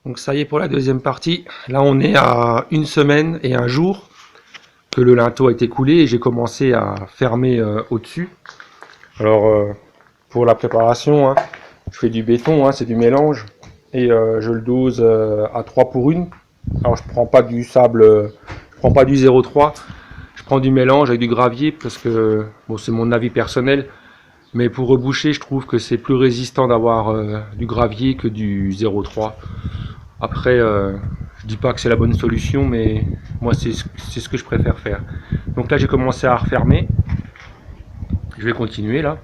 Donc ça y est pour la deuxième partie. Là on est à une semaine et un jour que le linteau a été coulé et j'ai commencé à fermer au-dessus. Alors pour la préparation, hein, je fais du béton, hein, c'est du mélange et je le dose à 3 pour 1. Alors je prends pas du sable, je prends pas du 0,3, je prends du mélange avec du gravier parce que bon, c'est mon avis personnel. Mais pour reboucher, je trouve que c'est plus résistant d'avoir du gravier que du 0,3. Après, je dis pas que c'est la bonne solution, mais moi c'est ce que je préfère faire. Donc là, j'ai commencé à refermer. Je vais continuer là.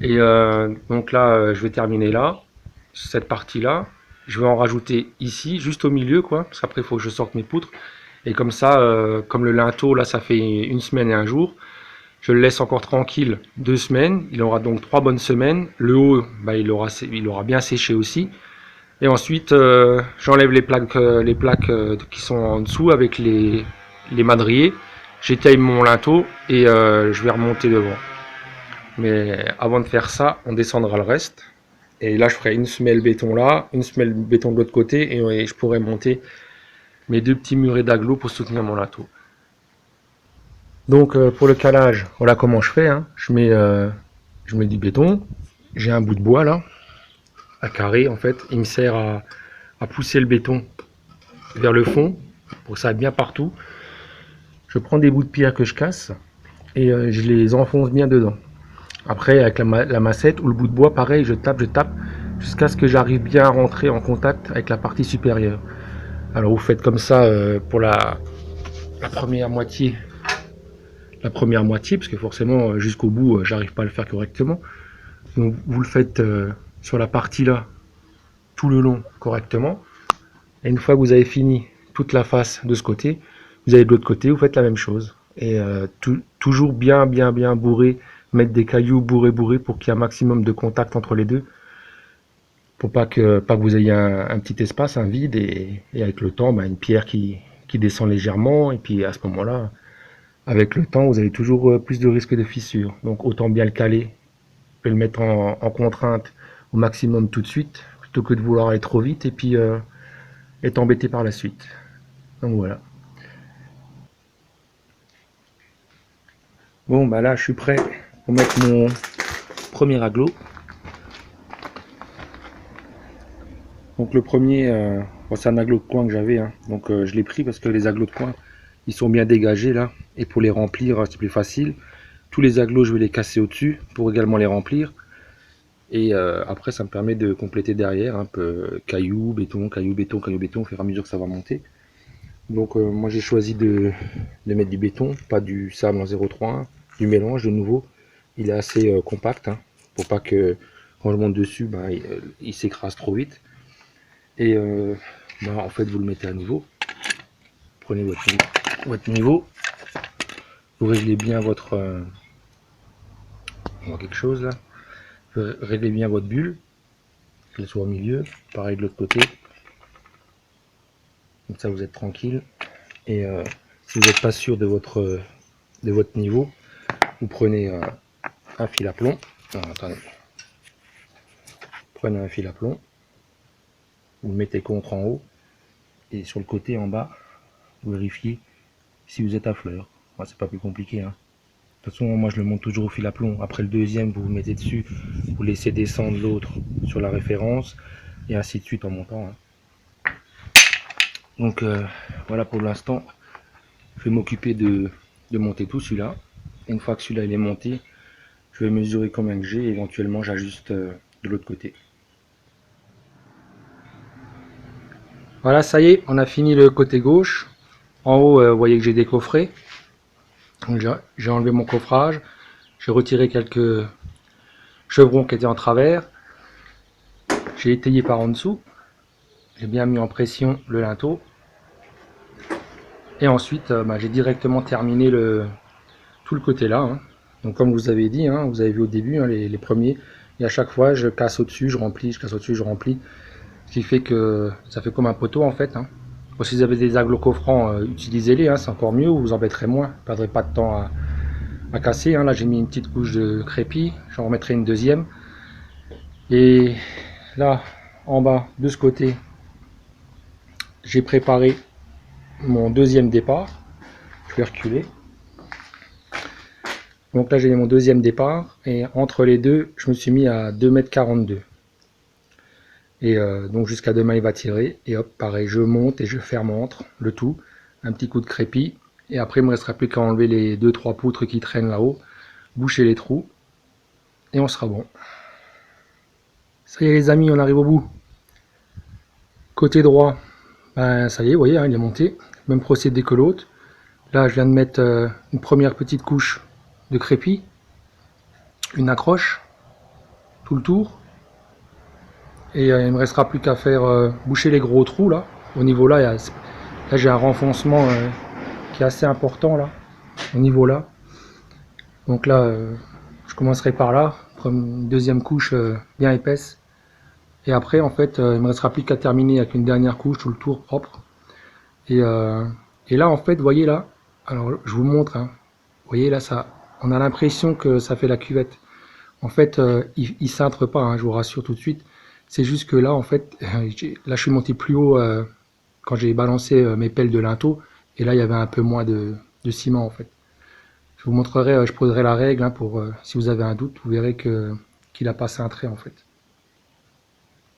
Et donc là, je vais terminer là, cette partie-là. Je vais en rajouter ici, juste au milieu, quoi, parce qu'après, il faut que je sorte mes poutres. Et comme ça, comme le linteau, là, ça fait une semaine et un jour. Je le laisse encore tranquille 2 semaines. Il aura donc 3 bonnes semaines. Le haut, bah, il aura bien séché aussi. Et ensuite, j'enlève les plaques qui sont en dessous avec les madriers. J'étaye mon linteau et je vais remonter devant. Mais avant de faire ça, on descendra le reste. Et là, je ferai une semelle béton là, une semelle béton de l'autre côté. Et je pourrai monter mes 2 petits murets d'agglo pour soutenir mon linteau. Donc pour le calage, voilà comment je fais. Hein. Je mets du béton. J'ai un bout de bois là, à carré en fait. Il me sert à pousser le béton vers le fond pour que ça aille bien partout. Je prends des bouts de pierre que je casse et je les enfonce bien dedans. Après avec la massette ou le bout de bois, pareil, je tape jusqu'à ce que j'arrive bien à rentrer en contact avec la partie supérieure. Alors vous faites comme ça pour la première moitié. Parce que forcément jusqu'au bout j'arrive pas à le faire correctement. Donc vous le faites sur la partie là tout le long correctement. Et une fois que vous avez fini toute la face de ce côté, vous allez de l'autre côté, vous faites la même chose. Et toujours bien bourré, mettre des cailloux bourrés pour qu'il y ait un maximum de contact entre les deux. Pour pas que vous ayez un petit espace, un vide, et avec le temps, bah, une pierre qui descend légèrement, et puis à ce moment-là, avec le temps, vous avez toujours plus de risque de fissure. Donc autant bien le caler, et le mettre en contrainte au maximum tout de suite, plutôt que de vouloir aller trop vite, et puis être embêté par la suite. Donc voilà. Bon bah là je suis prêt pour mettre mon premier agglo. Donc le premier, bon, c'est un agglo de coin que j'avais, hein. Donc je l'ai pris parce que les agglos de coin ils sont bien dégagés là, et pour les remplir c'est plus facile. Tous les agglos je vais les casser au dessus pour également les remplir, et après ça me permet de compléter derrière un peu cailloux, béton, cailloux, béton, cailloux, béton au fur et à mesure que ça va monter. Donc moi j'ai choisi de mettre du béton, pas du sable en 0,3, du mélange de nouveau. Il est assez compact, hein, pour pas que quand je monte dessus, bah, il s'écrase trop vite. Et bah, en fait vous le mettez à niveau. Prenez votre niveau. Vous réglez bien votre... on voit quelque chose là. Vous réglez bien votre bulle, qu'elle soit au milieu. Pareil de l'autre côté. Comme ça vous êtes tranquille. Et si vous n'êtes pas sûr de votre niveau, vous prenez un fil à plomb. Non, attendez. Prenez un fil à plomb, vous le mettez contre en haut, et sur le côté en bas, vous vérifiez si vous êtes à fleur. Enfin, c'est pas plus compliqué, hein. De toute façon, moi je le monte toujours au fil à plomb. Après le deuxième, vous vous mettez dessus, vous laissez descendre l'autre sur la référence, et ainsi de suite en montant, hein. Donc voilà pour l'instant. Je vais m'occuper de monter tout celui-là. Une fois que celui-là il est monté, je vais mesurer combien que j'ai, et éventuellement j'ajuste de l'autre côté. Voilà, ça y est, on a fini le côté gauche. En haut, vous voyez que j'ai décoffré. J'ai enlevé mon coffrage. J'ai retiré quelques chevrons qui étaient en travers. J'ai étayé par en dessous. J'ai bien mis en pression le linteau. Et ensuite, bah, j'ai directement terminé tout le côté là, hein. Donc comme vous avez dit, hein, vous avez vu au début, hein, les premiers. Et à chaque fois, je casse au-dessus, je remplis, je casse au-dessus, je remplis. Ce qui fait que ça fait comme un poteau en fait, hein. Bon, si vous avez des agglos coffrants, utilisez-les, hein, c'est encore mieux, vous vous embêterez moins, vous ne perdrez pas de temps à casser, hein. Là j'ai mis une petite couche de crépi, j'en remettrai une deuxième. Et là, en bas, de ce côté, j'ai préparé mon deuxième départ. Je vais reculer. Donc là j'ai mon deuxième départ et entre les deux je me suis mis à 2,42 m. Et donc jusqu'à demain il va tirer et hop pareil je monte et je fermente le tout. Un petit coup de crépi et après il me restera plus qu'à enlever les 2-3 poutres qui traînent là-haut, boucher les trous et on sera bon. Ça y est les amis, on arrive au bout. Côté droit, ben, ça y est, vous voyez, hein, il est monté. Même procédé que l'autre. Là, je viens de mettre une première petite couche de crépi, une accroche, tout le tour. Et il me restera plus qu'à faire boucher les gros trous là. Au niveau là, là j'ai un renfoncement qui est assez important là, au niveau là. Donc là, je commencerai par là, une deuxième couche bien épaisse. Et après, en fait, il me restera plus qu'à terminer avec une dernière couche, tout le tour propre. Et là, en fait, vous voyez là, alors je vous montre, hein, vous voyez là, ça, on a l'impression que ça fait la cuvette. En fait, il cintre pas, hein, je vous rassure tout de suite. C'est juste que là, en fait, là, je suis monté plus haut quand j'ai balancé mes pelles de linteau. Et là, il y avait un peu moins de ciment, en fait. Je vous montrerai, je poserai la règle, hein, pour si vous avez un doute, vous verrez qu'il n'a pas cintré, en fait.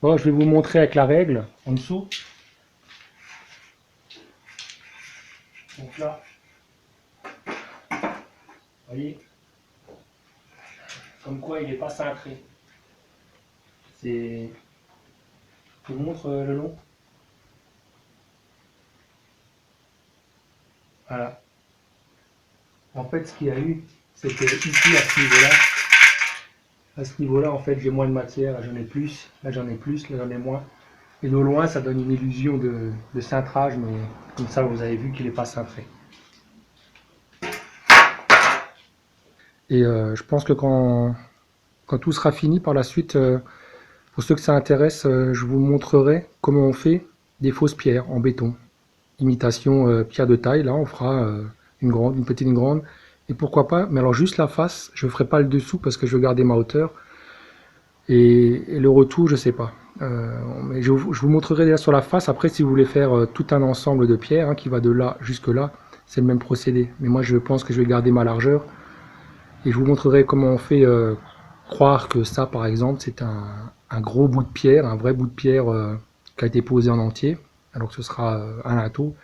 Bon, je vais vous montrer avec la règle en dessous. Donc là, vous voyez, comme quoi il n'est pas cintré. C'est, je vous montre le long. Voilà. En fait, ce qu'il y a eu, c'est que ici, à ce niveau-là, en fait, j'ai moins de matière. Là, j'en ai plus. Là, j'en ai plus. Là, j'en ai moins. Et de loin, ça donne une illusion de cintrage, mais comme ça, vous avez vu qu'il n'est pas cintré. Et je pense que quand tout sera fini par la suite, pour ceux que ça intéresse, je vous montrerai comment on fait des fausses pierres en béton. Imitation pierre de taille, là on fera une grande, une petite, une grande. Et pourquoi pas, mais alors juste la face, je ne ferai pas le dessous parce que je veux garder ma hauteur. Et le retour, je sais pas. Mais je vous montrerai déjà sur la face. Après, si vous voulez faire tout un ensemble de pierres, hein, qui va de là jusque là, c'est le même procédé. Mais moi, je pense que je vais garder ma largeur. Et je vous montrerai comment on fait croire que ça, par exemple, c'est un gros bout de pierre, un vrai bout de pierre qui a été posé en entier, alors que ce sera un linteau.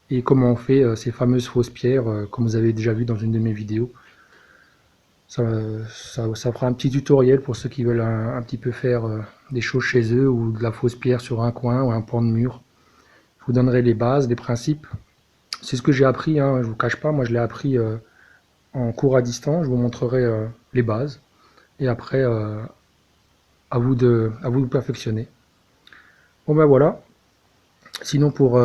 Et comment on fait ces fameuses fausses pierres, comme vous avez déjà vu dans une de mes vidéos. Ça fera un petit tutoriel pour ceux qui veulent un petit peu faire des choses chez eux, ou de la fausse pierre sur un coin ou un pan de mur. Je vous donnerai les bases, les principes. C'est ce que j'ai appris, hein, je vous cache pas, moi je l'ai appris en cours à distance. Je vous montrerai les bases. Et après, à vous de perfectionner. Bon ben voilà. Sinon pour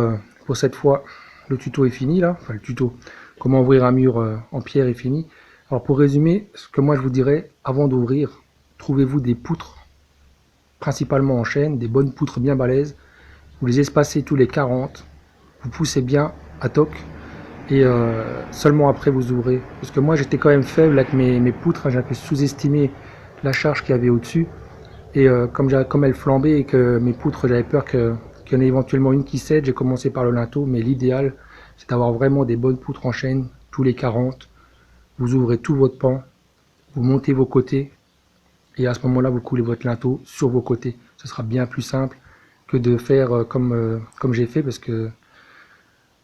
cette fois, le tuto est fini là. Enfin le tuto, comment ouvrir un mur en pierre est fini. Alors pour résumer, ce que moi je vous dirais, avant d'ouvrir, trouvez-vous des poutres, principalement en chaîne, des bonnes poutres bien balèzes. Vous les espacez tous les 40. Vous poussez bien à toc. Et seulement après vous ouvrez. Parce que moi j'étais quand même faible avec mes poutres, hein, j'ai un peu sous-estimé la charge qu'il y avait au-dessus. Et comme elle flambait et que mes poutres, j'avais peur qu'il y en ait éventuellement une qui cède, j'ai commencé par le linteau. Mais l'idéal, c'est d'avoir vraiment des bonnes poutres en chaîne, tous les 40. Vous ouvrez tout votre pan, vous montez vos côtés. Et à ce moment-là, vous coulez votre linteau sur vos côtés. Ce sera bien plus simple que de faire comme j'ai fait, parce que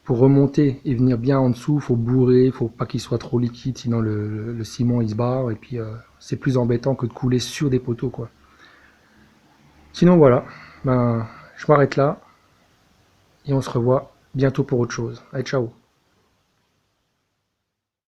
pour remonter et venir bien en dessous, il faut bourrer, il faut pas qu'il soit trop liquide, sinon le ciment il se barre, et puis c'est plus embêtant que de couler sur des poteaux, quoi. Sinon voilà, ben, je m'arrête là, et on se revoit bientôt pour autre chose. Allez, ciao!